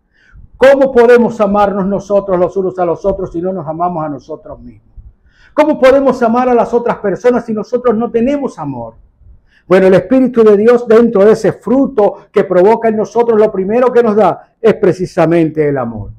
[SPEAKER 1] ¿Cómo podemos amarnos nosotros los unos a los otros si no nos amamos a nosotros mismos? ¿Cómo podemos amar a las otras personas si nosotros no tenemos amor? Bueno, el Espíritu de Dios, dentro de ese fruto que provoca en nosotros, lo primero que nos da es precisamente el amor.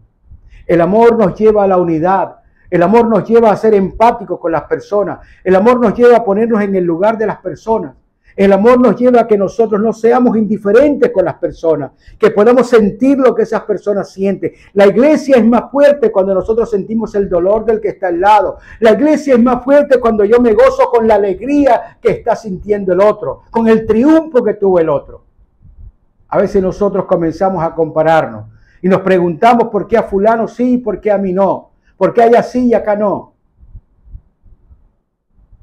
[SPEAKER 1] El amor nos lleva a la unidad. El amor nos lleva a ser empáticos con las personas. El amor nos lleva a ponernos en el lugar de las personas. El amor nos lleva a que nosotros no seamos indiferentes con las personas, que podamos sentir lo que esas personas sienten. La iglesia es más fuerte cuando nosotros sentimos el dolor del que está al lado. La iglesia es más fuerte cuando yo me gozo con la alegría que está sintiendo el otro, con el triunfo que tuvo el otro. A veces nosotros comenzamos a compararnos y nos preguntamos por qué a fulano sí y por qué a mí no. ¿Por qué allá sí y acá no?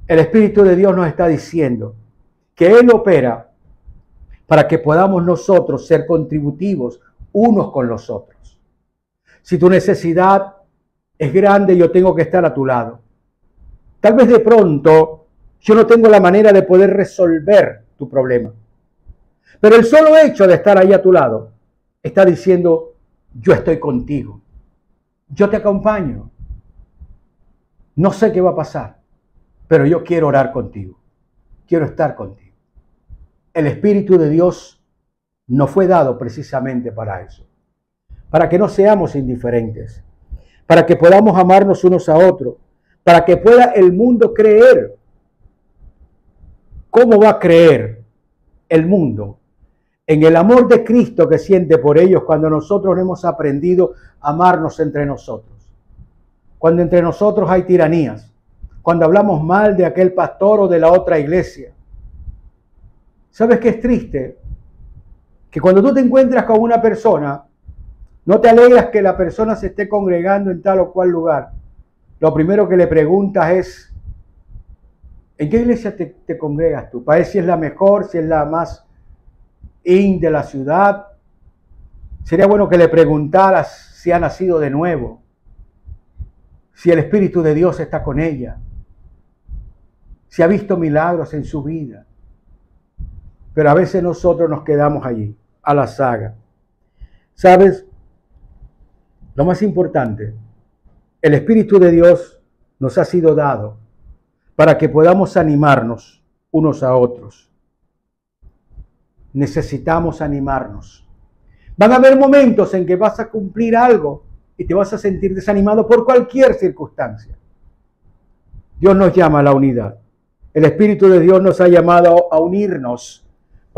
[SPEAKER 1] El Espíritu de Dios nos está diciendo que Él opera para que podamos nosotros ser contributivos unos con los otros. Si tu necesidad es grande, yo tengo que estar a tu lado. Tal vez de pronto yo no tengo la manera de poder resolver tu problema. Pero el solo hecho de estar ahí a tu lado está diciendo, yo estoy contigo. Yo te acompaño. No sé qué va a pasar, pero yo quiero orar contigo. Quiero estar contigo. El Espíritu de Dios nos fue dado precisamente para eso. Para que no seamos indiferentes. Para que podamos amarnos unos a otros. Para que pueda el mundo creer. ¿Cómo va a creer el mundo en el amor de Cristo que siente por ellos cuando nosotros hemos aprendido a amarnos entre nosotros? Cuando entre nosotros hay tiranías, cuando hablamos mal de aquel pastor o de la otra iglesia. ¿Sabes qué es triste? Que cuando tú te encuentras con una persona, no te alegras que la persona se esté congregando en tal o cual lugar. Lo primero que le preguntas es, ¿en qué iglesia te congregas tú? Para ver si es la mejor, si es la más in de la ciudad. Sería bueno que le preguntaras si ha nacido de nuevo, si el Espíritu de Dios está con ella, si ha visto milagros en su vida. Pero a veces nosotros nos quedamos allí, a la saga. ¿Sabes? Lo más importante, el Espíritu de Dios nos ha sido dado para que podamos animarnos unos a otros. Necesitamos animarnos. Van a haber momentos en que vas a cumplir algo y te vas a sentir desanimado por cualquier circunstancia. Dios nos llama a la unidad. El Espíritu de Dios nos ha llamado a unirnos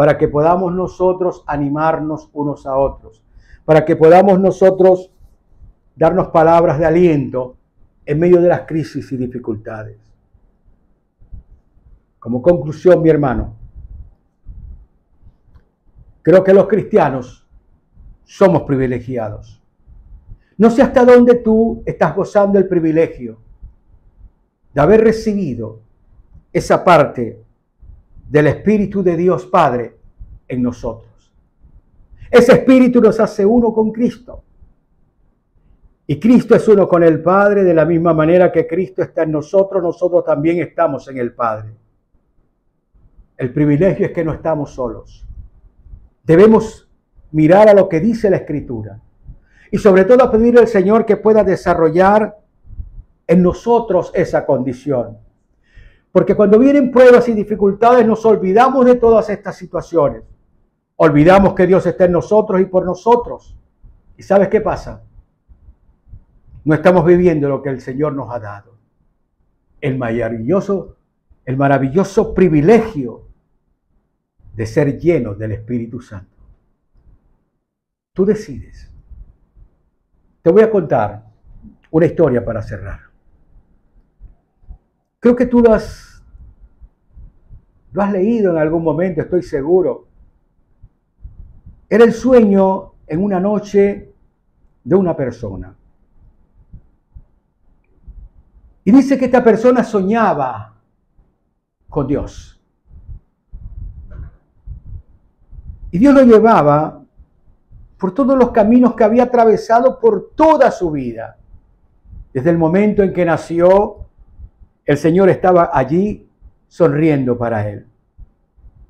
[SPEAKER 1] para que podamos nosotros animarnos unos a otros, para que podamos nosotros darnos palabras de aliento en medio de las crisis y dificultades. Como conclusión, mi hermano, creo que los cristianos somos privilegiados. No sé hasta dónde tú estás gozando el privilegio de haber recibido esa parte del Espíritu de Dios Padre en nosotros. Ese Espíritu nos hace uno con Cristo. Y Cristo es uno con el Padre de la misma manera que Cristo está en nosotros, nosotros también estamos en el Padre. El privilegio es que no estamos solos. Debemos mirar a lo que dice la Escritura y sobre todo a pedirle al Señor que pueda desarrollar en nosotros esa condición. Porque cuando vienen pruebas y dificultades nos olvidamos de todas estas situaciones. Olvidamos que Dios está en nosotros y por nosotros. ¿Y sabes qué pasa? No estamos viviendo lo que el Señor nos ha dado. El maravilloso privilegio de ser llenos del Espíritu Santo. Tú decides. Te voy a contar una historia para cerrar. Creo que tú lo has leído en algún momento, estoy seguro. Era el sueño en una noche de una persona. Y dice que esta persona soñaba con Dios. Y Dios lo llevaba por todos los caminos que había atravesado por toda su vida. Desde el momento en que nació, el Señor estaba allí sonriendo para él.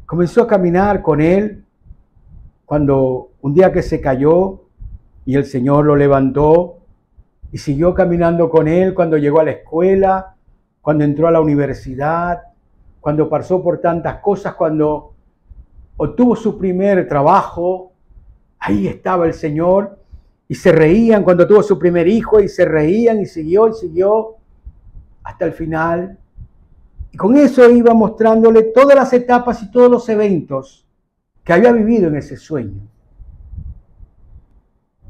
[SPEAKER 1] Comenzó a caminar con él cuando un día que se cayó y el Señor lo levantó y siguió caminando con él cuando llegó a la escuela, cuando entró a la universidad, cuando pasó por tantas cosas, cuando obtuvo su primer trabajo. Ahí estaba el Señor y se reían cuando tuvo su primer hijo y se reían y siguió hasta el final. Y con eso iba mostrándole todas las etapas y todos los eventos que había vivido en ese sueño.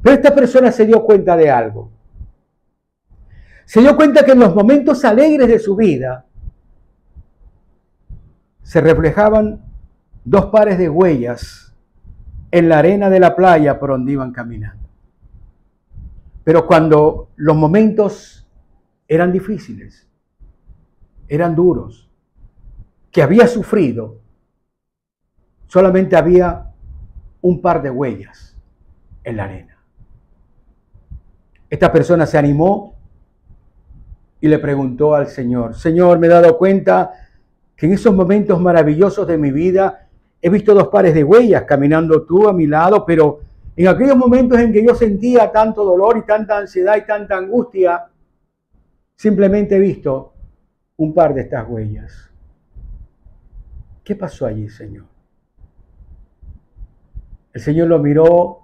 [SPEAKER 1] Pero esta persona se dio cuenta de algo. Se dio cuenta que en los momentos alegres de su vida se reflejaban dos pares de huellas en la arena de la playa por donde iban caminando. Pero cuando los momentos eran difíciles, eran duros, que había sufrido, solamente había un par de huellas en la arena. Esta persona se animó y le preguntó al Señor: Señor, me he dado cuenta que en esos momentos maravillosos de mi vida he visto dos pares de huellas caminando tú a mi lado, pero en aquellos momentos en que yo sentía tanto dolor y tanta ansiedad y tanta angustia, simplemente he visto un par de estas huellas. ¿Qué pasó allí, Señor? El Señor lo miró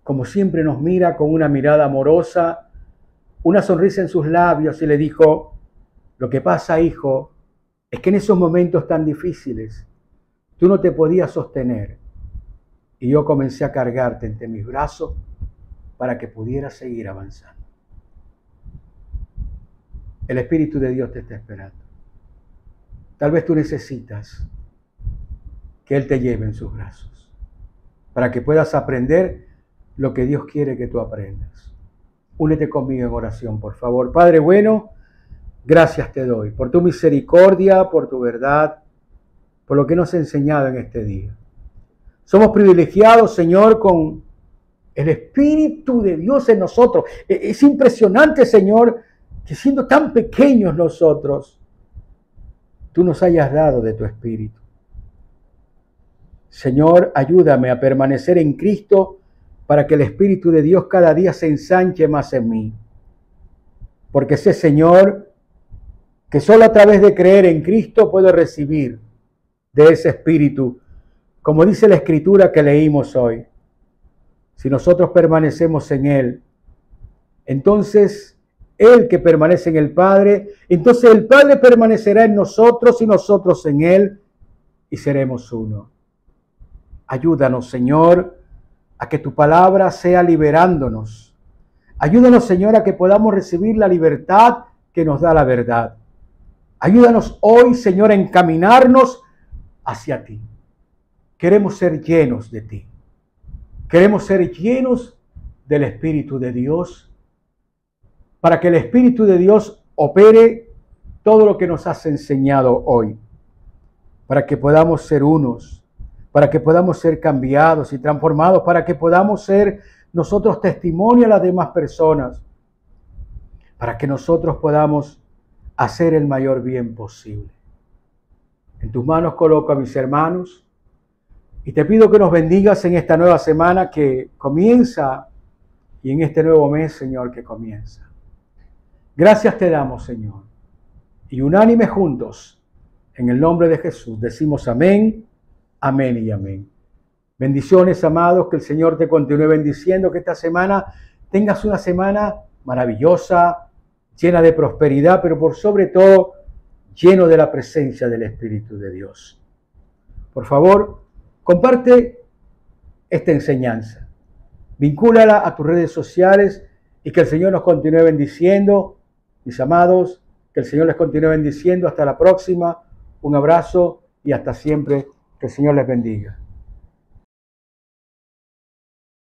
[SPEAKER 1] como siempre nos mira, con una mirada amorosa, una sonrisa en sus labios, y le dijo: lo que pasa, hijo, es que en esos momentos tan difíciles tú no te podías sostener, y yo comencé a cargarte entre mis brazos para que pudieras seguir avanzando. El Espíritu de Dios te está esperando. Tal vez tú necesitas que Él te lleve en sus brazos para que puedas aprender lo que Dios quiere que tú aprendas. Únete conmigo en oración, por favor. Padre bueno, gracias te doy por tu misericordia, por tu verdad, por lo que nos has enseñado en este día. Somos privilegiados, Señor, con el Espíritu de Dios en nosotros. Es impresionante, Señor, que siendo tan pequeños nosotros, tú nos hayas dado de tu Espíritu. Señor, ayúdame a permanecer en Cristo para que el Espíritu de Dios cada día se ensanche más en mí. Porque sé, Señor, que solo a través de creer en Cristo puedo recibir de ese Espíritu, como dice la Escritura que leímos hoy. Si nosotros permanecemos en Él, entonces Él que permanece en el Padre, entonces el Padre permanecerá en nosotros y nosotros en Él, y seremos uno. Ayúdanos, Señor, a que tu palabra sea liberándonos. Ayúdanos, Señor, a que podamos recibir la libertad que nos da la verdad. Ayúdanos hoy, Señor, a encaminarnos hacia ti. Queremos ser llenos de ti. Queremos ser llenos del Espíritu de Dios, para que el Espíritu de Dios opere todo lo que nos has enseñado hoy, para que podamos ser unos, para que podamos ser cambiados y transformados, para que podamos ser nosotros testimonio a las demás personas, para que nosotros podamos hacer el mayor bien posible. En tus manos coloco a mis hermanos y te pido que nos bendigas en esta nueva semana que comienza y en este nuevo mes, Señor, que comienza. Gracias te damos, Señor. Y unánime juntos, en el nombre de Jesús, decimos amén, amén y amén. Bendiciones, amados, que el Señor te continúe bendiciendo, que esta semana tengas una semana maravillosa, llena de prosperidad, pero por sobre todo, lleno de la presencia del Espíritu de Dios. Por favor, comparte esta enseñanza. Vincúlala a tus redes sociales y que el Señor nos continúe bendiciendo. Mis amados, que el Señor les continúe bendiciendo. Hasta la próxima. Un abrazo y hasta siempre. Que el Señor les bendiga.